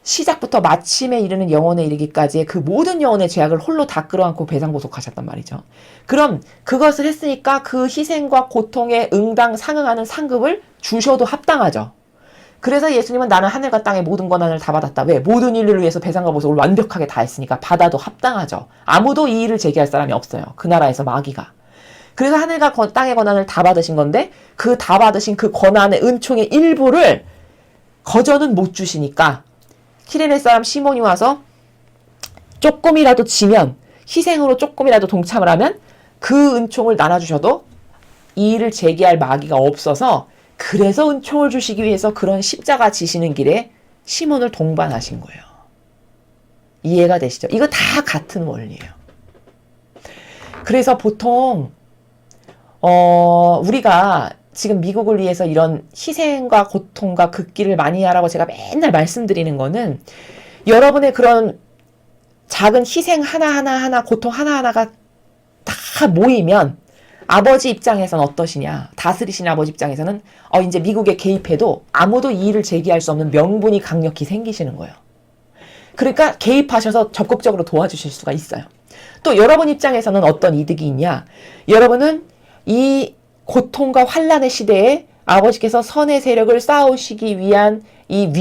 Speaker 1: 시작부터 마침에 이르는 영혼에 이르기까지의 그 모든 영혼의 죄악을 홀로 다 끌어안고 배상 보속하셨단 말이죠. 그럼 그것을 했으니까 그 희생과 고통에 응당 상응하는 상급을 주셔도 합당하죠. 그래서 예수님은 나는 하늘과 땅의 모든 권한을 다 받았다. 왜? 모든 인류를 위해서 배상과 보속을 완벽하게 다 했으니까 받아도 합당하죠. 아무도 이 일을 제기할 사람이 없어요. 그 나라에서 마귀가. 그래서 하늘과 땅의 권한을 다 받으신 건데 그 다 받으신 그 권한의 은총의 일부를 거저는 못 주시니까 키레네 사람 시몬이 와서 조금이라도 지면, 희생으로 조금이라도 동참을 하면 그 은총을 나눠주셔도 이 일을 제기할 마귀가 없어서, 그래서 은총을 주시기 위해서 그런 십자가 지시는 길에 시몬을 동반하신 거예요. 이해가 되시죠? 이거 다 같은 원리예요. 그래서 보통 우리가 지금 미국을 위해서 이런 희생과 고통과 극기를 많이 하라고 제가 맨날 말씀드리는 거는 여러분의 그런 작은 희생 하나하나, 고통 하나하나가 다 모이면 아버지 입장에서는 어떠시냐. 다스리신 아버지 입장에서는 이제 미국에 개입해도 아무도 이의를 제기할 수 없는 명분이 강력히 생기시는 거예요. 그러니까 개입하셔서 적극적으로 도와주실 수가 있어요. 또 여러분 입장에서는 어떤 이득이 있냐. 여러분은 이 고통과 환란의 시대에 아버지께서 선의 세력을 쌓으시기 위한 이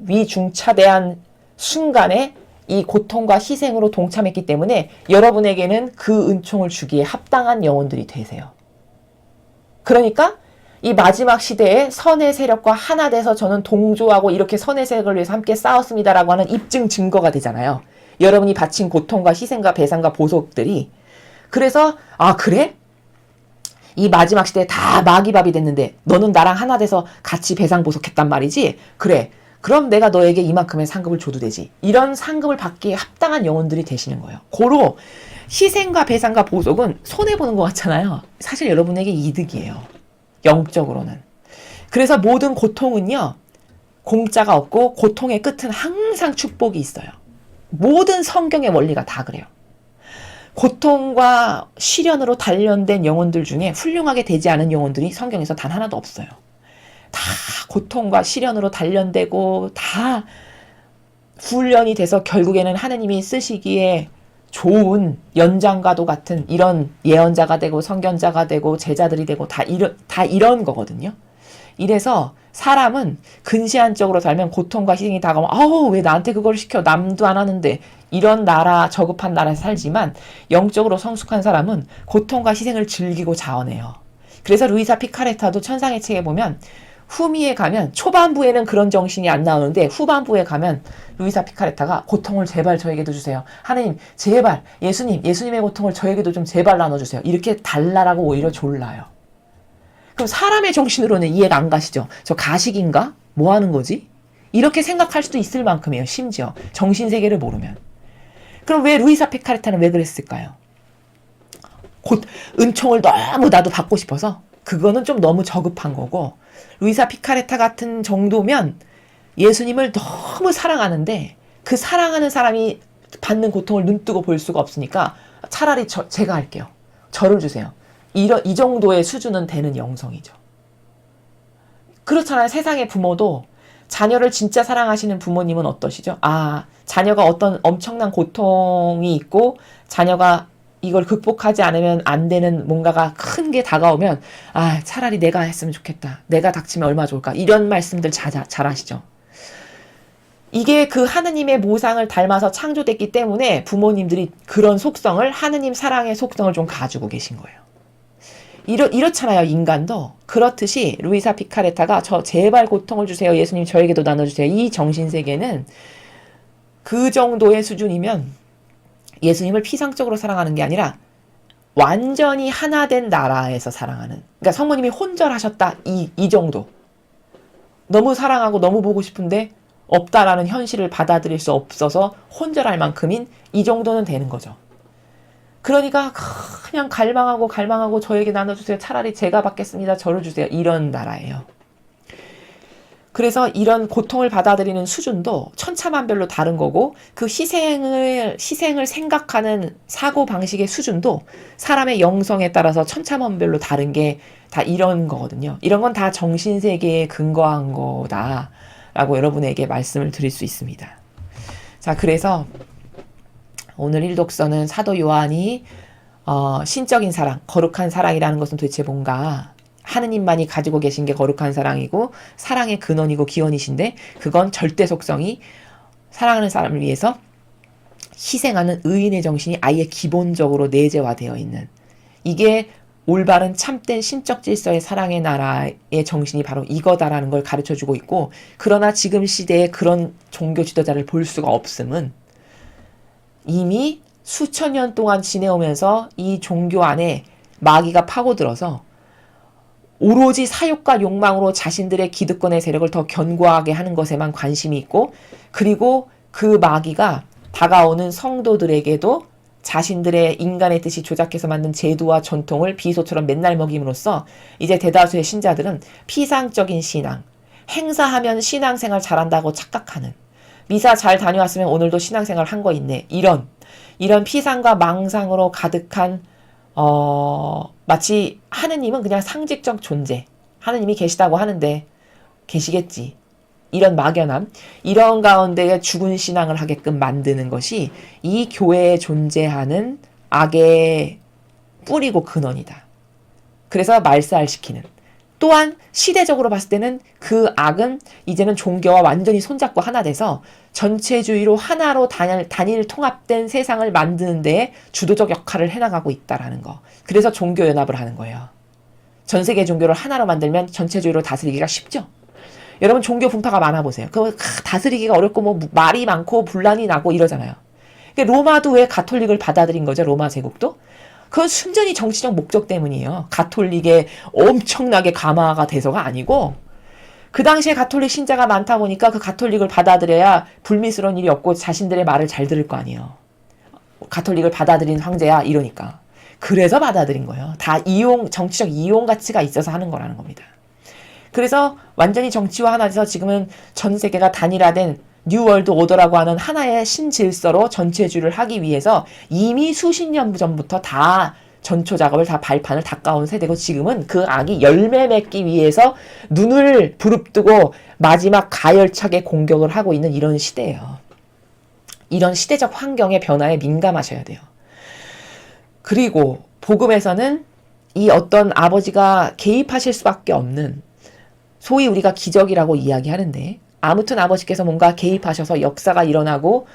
Speaker 1: 위중차대한 순간에 이 고통과 희생으로 동참했기 때문에 여러분에게는 그 은총을 주기에 합당한 영혼들이 되세요. 그러니까 이 마지막 시대에 선의 세력과 하나 돼서 저는 동조하고 이렇게 선의 세력을 위해서 함께 싸웠습니다라고 하는 입증 증거가 되잖아요. 여러분이 바친 고통과 희생과 배상과 보속들이. 그래서 그래? 이 마지막 시대에 다 마귀밥이 됐는데 너는 나랑 하나 돼서 같이 배상 보속했단 말이지? 그래. 그럼 내가 너에게 이만큼의 상급을 줘도 되지. 이런 상급을 받기에 합당한 영혼들이 되시는 거예요. 고로 희생과 배상과 보속은 손해보는 것 같잖아요. 사실 여러분에게 이득이에요. 영적으로는. 그래서 모든 고통은요. 공짜가 없고 고통의 끝은 항상 축복이 있어요. 모든 성경의 원리가 다 그래요. 고통과 시련으로 단련된 영혼들 중에 훌륭하게 되지 않은 영혼들이 성경에서 단 하나도 없어요. 다 고통과 시련으로 단련되고 다 훈련이 돼서 결국에는 하느님이 쓰시기에 좋은 연장과도 같은 이런 예언자가 되고 선견자가 되고 제자들이 되고 다 이런 거거든요. 이래서 사람은 근시안적으로 살면 고통과 희생이 다가오면 왜 나한테 그걸 시켜 남도 안 하는데 이런 나라 저급한 나라에서 살지만 영적으로 성숙한 사람은 고통과 희생을 즐기고 자원해요. 그래서 루이사 피카레타도 천상의 책에 보면 후미에 가면 초반부에는 그런 정신이 안 나오는데 후반부에 가면 루이사 피카레타가 고통을 제발 저에게도 주세요. 하나님 제발 예수님의 고통을 저에게도 좀 제발 나눠주세요. 이렇게 달라라고 오히려 졸라요. 그럼 사람의 정신으로는 이해가 안 가시죠? 저 가식인가? 뭐 하는 거지? 이렇게 생각할 수도 있을 만큼이에요. 심지어 정신세계를 모르면. 그럼 왜 루이사 피카레타는 왜 그랬을까요? 은총을 너무 나도 받고 싶어서 그거는 좀 너무 저급한 거고 루이사 피카레타 같은 정도면 예수님을 너무 사랑하는데 그 사랑하는 사람이 받는 고통을 눈뜨고 볼 수가 없으니까 차라리 제가 할게요. 저를 주세요. 이 정도의 수준은 되는 영성이죠. 그렇잖아요. 세상의 부모도 자녀를 진짜 사랑하시는 부모님은 어떠시죠? 자녀가 어떤 엄청난 고통이 있고 자녀가 이걸 극복하지 않으면 안 되는 뭔가가 큰 게 다가오면 차라리 내가 했으면 좋겠다. 내가 닥치면 얼마나 좋을까. 이런 말씀들 잘 하시죠. 이게 그 하느님의 모상을 닮아서 창조됐기 때문에 부모님들이 그런 속성을 하느님 사랑의 속성을 좀 가지고 계신 거예요. 이렇잖아요. 인간도. 그렇듯이 루이사 피카레타가 저 제발 고통을 주세요. 예수님 저에게도 나눠주세요. 이 정신세계는 그 정도의 수준이면 예수님을 피상적으로 사랑하는 게 아니라 완전히 하나 된 나라에서 사랑하는. 그러니까 성모님이 혼절하셨다. 이 정도. 너무 사랑하고 너무 보고 싶은데 없다라는 현실을 받아들일 수 없어서 혼절할 만큼인 이 정도는 되는 거죠. 그러니까 그냥 갈망하고 저에게 나눠주세요. 차라리 제가 받겠습니다. 저를 주세요. 이런 나라예요. 그래서 이런 고통을 받아들이는 수준도 천차만별로 다른 거고 그 희생을 생각하는 사고방식의 수준도 사람의 영성에 따라서 천차만별로 다른 게 다 이런 거거든요. 이런 건 다 정신세계에 근거한 거다라고 여러분에게 말씀을 드릴 수 있습니다. 자, 그래서 오늘 1독서는 사도 요한이 신적인 사랑, 거룩한 사랑이라는 것은 도대체 뭔가 하느님만이 가지고 계신 게 거룩한 사랑이고 사랑의 근원이고 기원이신데 그건 절대 속성이 사랑하는 사람을 위해서 희생하는 의인의 정신이 아예 기본적으로 내재화되어 있는 이게 올바른 참된 신적 질서의 사랑의 나라의 정신이 바로 이거다라는 걸 가르쳐주고 있고 그러나 지금 시대에 그런 종교 지도자를 볼 수가 없음은 이미 수천 년 동안 지내오면서 이 종교 안에 마귀가 파고들어서 오로지 사욕과 욕망으로 자신들의 기득권의 세력을 더 견고하게 하는 것에만 관심이 있고 그리고 그 마귀가 다가오는 성도들에게도 자신들의 인간의 뜻이 조작해서 만든 제도와 전통을 비소처럼 맨날 먹임으로써 이제 대다수의 신자들은 피상적인 신앙, 행사하면 신앙생활 잘한다고 착각하는, 미사 잘 다녀왔으면 오늘도 신앙생활 한 거 있네, 이런 피상과 망상으로 가득한 마치 하느님은 그냥 상징적 존재, 하느님이 계시다고 하는데 계시겠지, 이런 막연함, 이런 가운데에 죽은 신앙을 하게끔 만드는 것이 이 교회에 존재하는 악의 뿌리고 근원이다. 그래서 말살시키는, 또한 시대적으로 봤을 때는 그 악은 이제는 종교와 완전히 손잡고 하나 돼서 전체주의로 하나로 단일 통합된 세상을 만드는 데에 주도적 역할을 해나가고 있다라는 거. 그래서 종교연합을 하는 거예요. 전 세계 종교를 하나로 만들면 전체주의로 다스리기가 쉽죠. 여러분 종교 분파가 많아 보세요. 그 다스리기가 어렵고 뭐 말이 많고 분란이 나고 이러잖아요. 로마도 왜 가톨릭을 받아들인 거죠? 로마 제국도? 그건 순전히 정치적 목적 때문이에요. 가톨릭에 엄청나게 감화가 돼서가 아니고, 그 당시에 가톨릭 신자가 많다 보니까 그 가톨릭을 받아들여야 불미스러운 일이 없고 자신들의 말을 잘 들을 거 아니에요. 가톨릭을 받아들인 황제야 이러니까. 그래서 받아들인 거예요. 다 정치적 이용 가치가 있어서 하는 거라는 겁니다. 그래서 완전히 정치와 하나 돼서 지금은 전 세계가 단일화된 뉴월드 오더라고 하는 하나의 신질서로 전체주의를 하기 위해서 이미 수십 년 전부터 다 전초 작업을 다 발판을 닦아온 세대고, 지금은 그 악이 열매 맺기 위해서 눈을 부릅뜨고 마지막 가열차게 공격을 하고 있는 이런 시대예요. 이런 시대적 환경의 변화에 민감하셔야 돼요. 그리고 복음에서는 이 어떤 아버지가 개입하실 수밖에 없는, 소위 우리가 기적이라고 이야기하는데, 아무튼 아버지께서 뭔가 개입하셔서 역사가 일어나고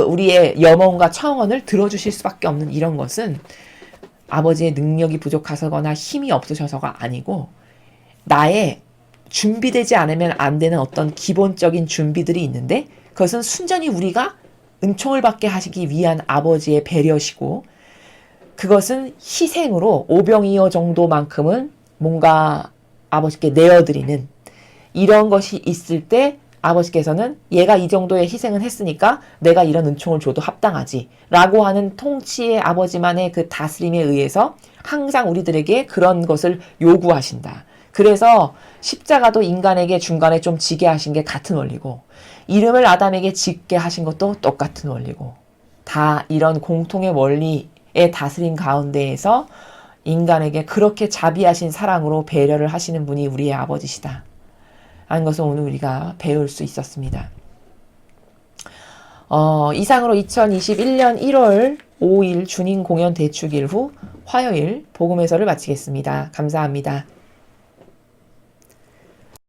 Speaker 1: 우리의 염원과 청원을 들어주실 수밖에 없는 이런 것은 아버지의 능력이 부족하거나 힘이 없으셔서가 아니고, 나의 준비되지 않으면 안 되는 어떤 기본적인 준비들이 있는데, 그것은 순전히 우리가 은총을 받게 하시기 위한 아버지의 배려시고, 그것은 희생으로 오병이어 정도만큼은 뭔가 아버지께 내어드리는 이런 것이 있을 때, 아버지께서는 얘가 이 정도의 희생을 했으니까 내가 이런 은총을 줘도 합당하지 라고 하는 통치의 아버지만의 그 다스림에 의해서 항상 우리들에게 그런 것을 요구하신다. 그래서 십자가도 인간에게 중간에 좀 지게 하신 게 같은 원리고, 이름을 아담에게 짓게 하신 것도 똑같은 원리고, 다 이런 공통의 원리의 다스림 가운데에서 인간에게 그렇게 자비하신 사랑으로 배려를 하시는 분이 우리의 아버지시다 하는 것을 오늘 우리가 배울 수 있었습니다. 이상으로 2021년 1월 5일 주님 공연 대축일 후 화요일 복음 해설을 마치겠습니다. 감사합니다.